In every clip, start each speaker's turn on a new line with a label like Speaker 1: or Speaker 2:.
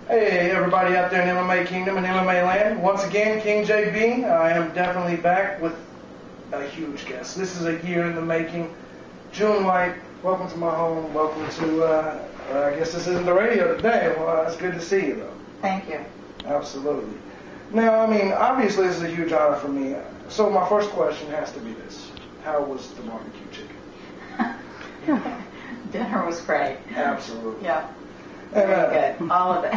Speaker 1: Hey everybody out there in MMA Kingdom and MMA Land. Once again, King JB. I am definitely back with a huge guest. This is a year in the making. June White, welcome to my home. Welcome to, I guess this isn't the radio today. Well, it's good to see you though.
Speaker 2: Thank you.
Speaker 1: Absolutely. Now, I mean, obviously this is a huge honor for me. So my first question has to be this. How was the barbecue chicken?
Speaker 2: Dinner was great.
Speaker 1: Absolutely.
Speaker 2: Yeah. Very good. All of it.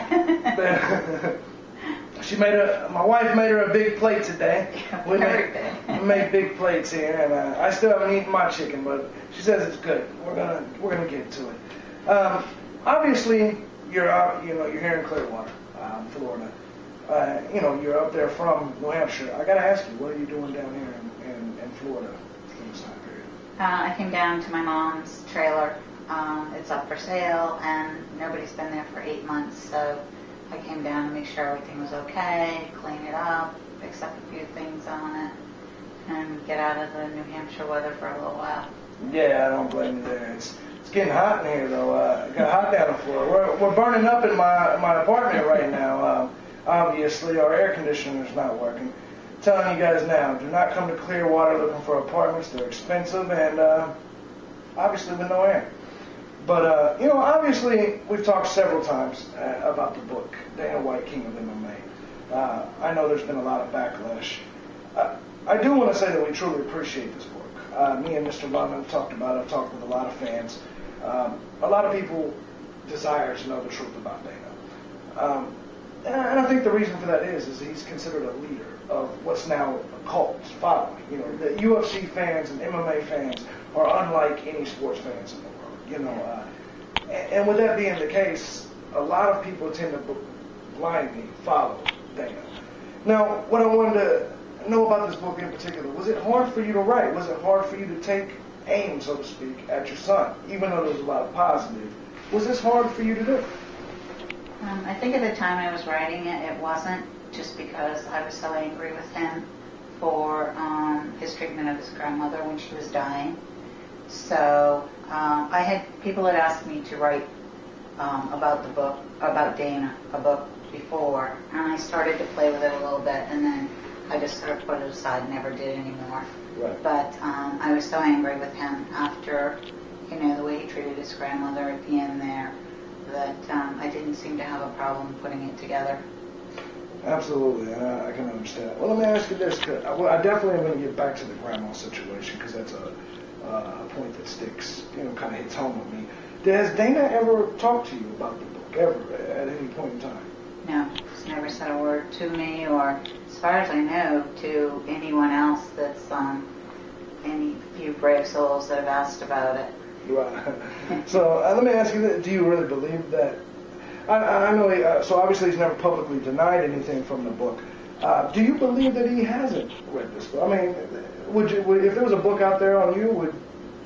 Speaker 1: My wife made her a big plate today. We make big plates here, and I still haven't eaten my chicken, but she says it's good. We're gonna get to it. Obviously, you're here in Clearwater, Florida. You're up there from New Hampshire. I gotta ask you, what are you doing down here in Florida in this time period?
Speaker 2: I came down to my mom's trailer. It's up for sale, and nobody's been there for 8 months, so I came down to make sure everything was okay, clean it up, fix up a few things on it, and get out of the New Hampshire weather for a little while.
Speaker 1: Yeah, I don't blame you there. It's getting hot in here, though. It got hot down the floor. We're burning up in my apartment right now. Obviously, our air conditioner's not working. Telling you guys now, do not come to Clearwater looking for apartments. They're expensive and obviously with no air. But, obviously, we've talked several times about the book, Dana White, King of MMA. I know there's been a lot of backlash. I do want to say that we truly appreciate this book. Me and Mr. London talked about it. I've talked with a lot of fans. A lot of people desire to know the truth about Dana. And I think the reason for that is he's considered a leader of what's now a cult following. The UFC fans and MMA fans are unlike any sports fans in the world. And with that being the case, a lot of people tend to blindly follow Dana. Now, what I wanted to know about this book in particular, was it hard for you to write? Was it hard for you to take aim, so to speak, at your son, even though there was a lot of positive? Was this hard for you to do?
Speaker 2: I think at the time I was writing it, it wasn't, just because I was so angry with him for his treatment of his grandmother when she was dying. So people had asked me to write about the book, about Dana, a book before, and I started to play with it a little bit, and then I just sort of put it aside and never did anymore.
Speaker 1: Right.
Speaker 2: But I was so angry with him after, the way he treated his grandmother at the end there, that I didn't seem to have a problem putting it together.
Speaker 1: Absolutely, I can understand. Well, let me ask you this. I definitely am going to get back to the grandma situation because that's a point that sticks, kind of hits home with me. Has Dana ever talked to you about the book, ever, at any point in time?
Speaker 2: No, he's never said a word to me, or as far as I know, to anyone else that's any few brave souls that have asked about it.
Speaker 1: Right. So let me ask you this. Do you really believe that? I know, so obviously he's never publicly denied anything from the book. Do you believe that he hasn't read this book? I mean, if there was a book out there on you, would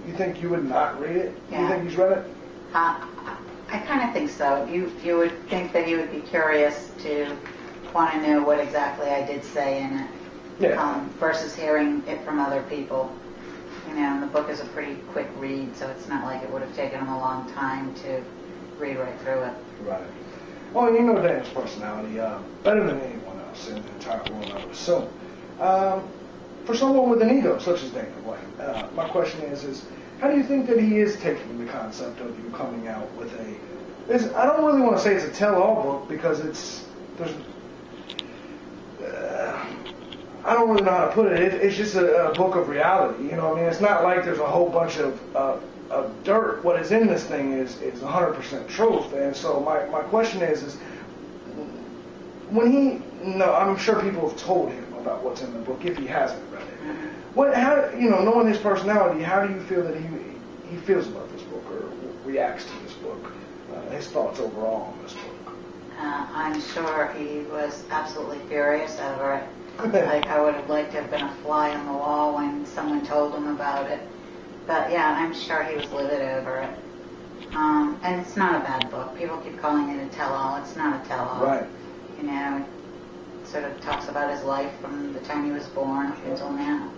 Speaker 1: you think you would not read it?
Speaker 2: Yeah.
Speaker 1: Do you think he's read it?
Speaker 2: I kind of think so. You would think that he would be curious to want to know what exactly I did say in it, versus hearing it from other people. The book is a pretty quick read, so it's not like it would have taken him a long time to read right through it.
Speaker 1: Right. Well, you know Dana's personality better than anyone else in the entire world, I would assume. For someone with an ego such as Dana White, my question is how do you think that he is taking the concept of you coming out with I don't really want to say it's a tell-all book because I don't really know how to put it. It's just a book of reality. It's not like there's a whole bunch of dirt. What is in this thing is 100% truth. And so my question is when I'm sure people have told him about what's in the book if he hasn't read it. Knowing his personality, how do you feel that he feels about this book or reacts to this book? His thoughts overall on this book.
Speaker 2: I'm sure he was absolutely furious over it. Like I would have liked to have been a fly on the wall when someone told him about it. But yeah, I'm sure he was livid over it. And it's not a bad book. People keep calling it a tell-all. It's not a tell-all.
Speaker 1: Right.
Speaker 2: It sort of talks about his life from the time he was born up until now.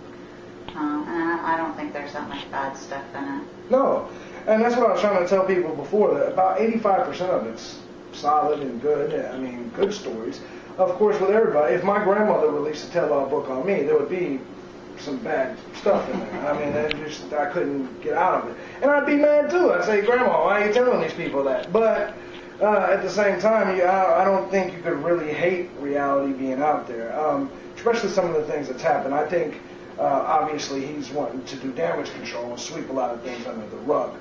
Speaker 2: And I don't think there's that much bad stuff in it.
Speaker 1: No. And that's what I was trying to tell people before, that about 85% of it's solid and good. I mean, good stories. Of course, with everybody, if my grandmother released a tell-all book on me, there would be some bad stuff in there. I mean, I couldn't get out of it. And I'd be mad too. I'd say, Grandma, why are you telling these people that? But at the same time, I don't think you could really hate reality being out there, especially some of the things that's happened. I think, obviously, he's wanting to do damage control and sweep a lot of things under the rug.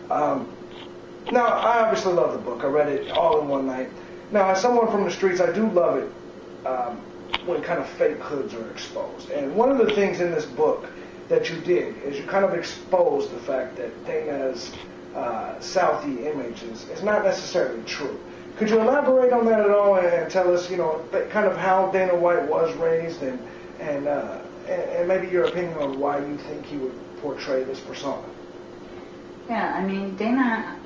Speaker 1: Now, I obviously love the book. I read it all in one night. Now, as someone from the streets, I do love it when kind of fake hoods are exposed. And one of the things in this book that you did is you kind of exposed the fact that Dana's Southie image is not necessarily true. Could you elaborate on that at all and tell us, kind of how Dana White was raised and maybe your opinion on why you think he would portray this persona?
Speaker 2: Yeah, I mean, Dana,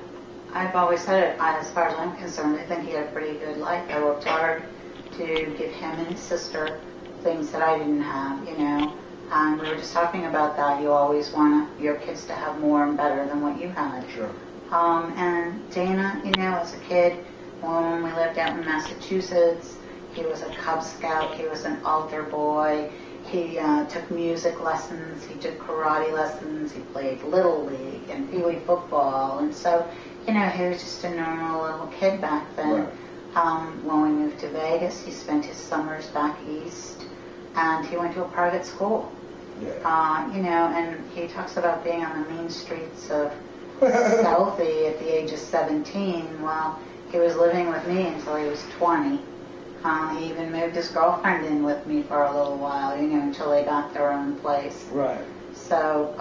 Speaker 2: I've always said it, as far as I'm concerned, I think he had a pretty good life. I worked hard to give him and his sister things that I didn't have, And we were just talking about that. You always want your kids to have more and better than what you had.
Speaker 1: Sure.
Speaker 2: And Dana, as a kid, when we lived out in Massachusetts, he was a Cub Scout. He was an altar boy. He took music lessons. He took karate lessons. He played Little League and Pee Wee football. And so, he was just a normal little kid back then. Right. When we moved to Vegas, he spent his summers back east, and he went to a private school.
Speaker 1: Yeah.
Speaker 2: And he talks about being on the mean streets of Southie at the age of 17. Well, he was living with me until he was 20. He even moved his girlfriend in with me for a little while, until they got their own place.
Speaker 1: Right.
Speaker 2: So,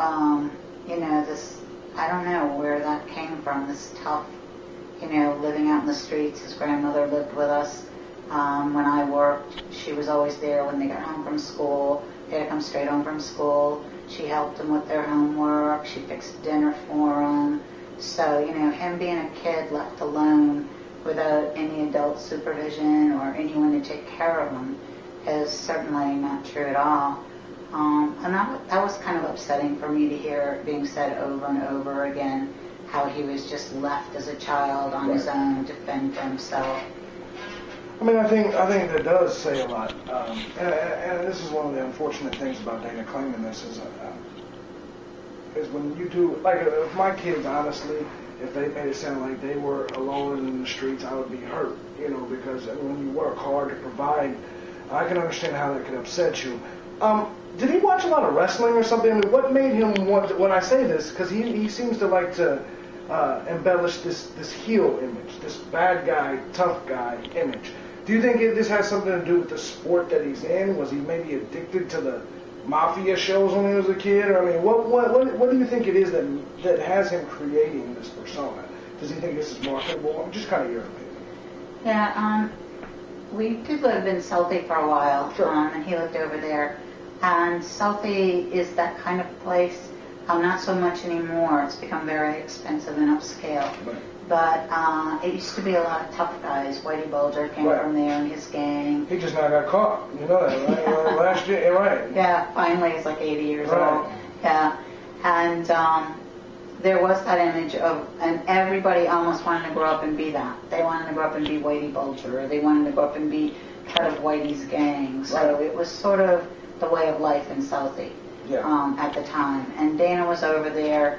Speaker 2: this, I don't know where that came from, this tough, living out in the streets. His grandmother lived with us. When I worked, she was always there when they got home from school. They had to come straight home from school. She helped them with their homework. She fixed dinner for them. So, him being a kid left alone without any adult supervision or anyone to take care of him is certainly not true at all. And that was kind of upsetting for me to hear being said over and over again, how he was just left as a child on his own to fend for himself.
Speaker 1: I mean, I think that does say a lot. And this is one of the unfortunate things about Dana claiming this is when you do, like, if my kids, honestly, if they made it sound like they were alone in the streets, I would be hurt, because when you work hard to provide, I can understand how that could upset you. Did he watch a lot of wrestling or something? I mean, what made him want to, when I say this, because he seems to like to embellish this heel image, this bad guy, tough guy image. Do you think this has something to do with the sport that he's in? Was he maybe addicted to the mafia shows when he was a kid? Or, I mean, what do you think it is that has him creating this persona? Does he think this is marketable? Just kind of your opinion.
Speaker 2: Yeah, we did live in Southie for a while,
Speaker 1: sure.
Speaker 2: And he lived over there. And Southie is that kind of place. Not so much anymore. It's become very expensive and upscale.
Speaker 1: Right.
Speaker 2: But it used to be a lot of tough guys. Whitey Bulger came from there and his gang.
Speaker 1: He just now got caught. You know that, right? Last year, right?
Speaker 2: Yeah, finally he's like 80 years
Speaker 1: right.
Speaker 2: old. Yeah. And there was that image of, and everybody almost wanted to grow up and be that. They wanted to grow up and be Whitey Bulger, or they wanted to grow up and be part of Whitey's gang. So it was sort of the way of life in Southie at the time. And Dana was over there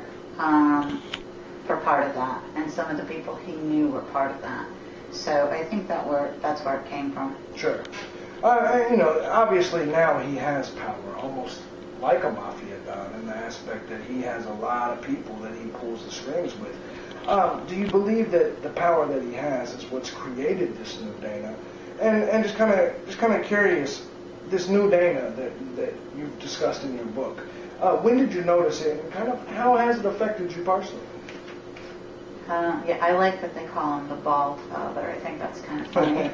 Speaker 2: for part of that, and some of the people he knew were part of that. So I think that's where it came from.
Speaker 1: Sure. Obviously now he has power, almost like a mafia don, in the aspect that he has a lot of people that he pulls the strings with. Do you believe that the power that he has is what's created this new Dana? And just kind of curious, this new Dana that you've discussed in your book, when did you notice it, and kind of how has it affected you personally?
Speaker 2: I like that they call him the bald father. I think that's kind of funny.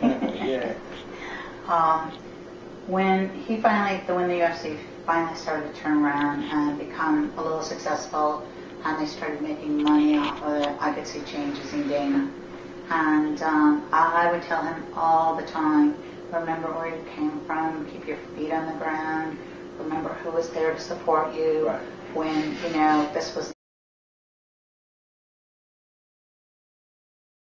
Speaker 1: Yeah.
Speaker 2: When the UFC finally started to turn around and become a little successful, and they started making money off of it, I could see changes in Dana. And I would tell him all the time, remember where you came from, keep your feet on the ground, remember who was there to support you.
Speaker 1: Right.
Speaker 2: When, this was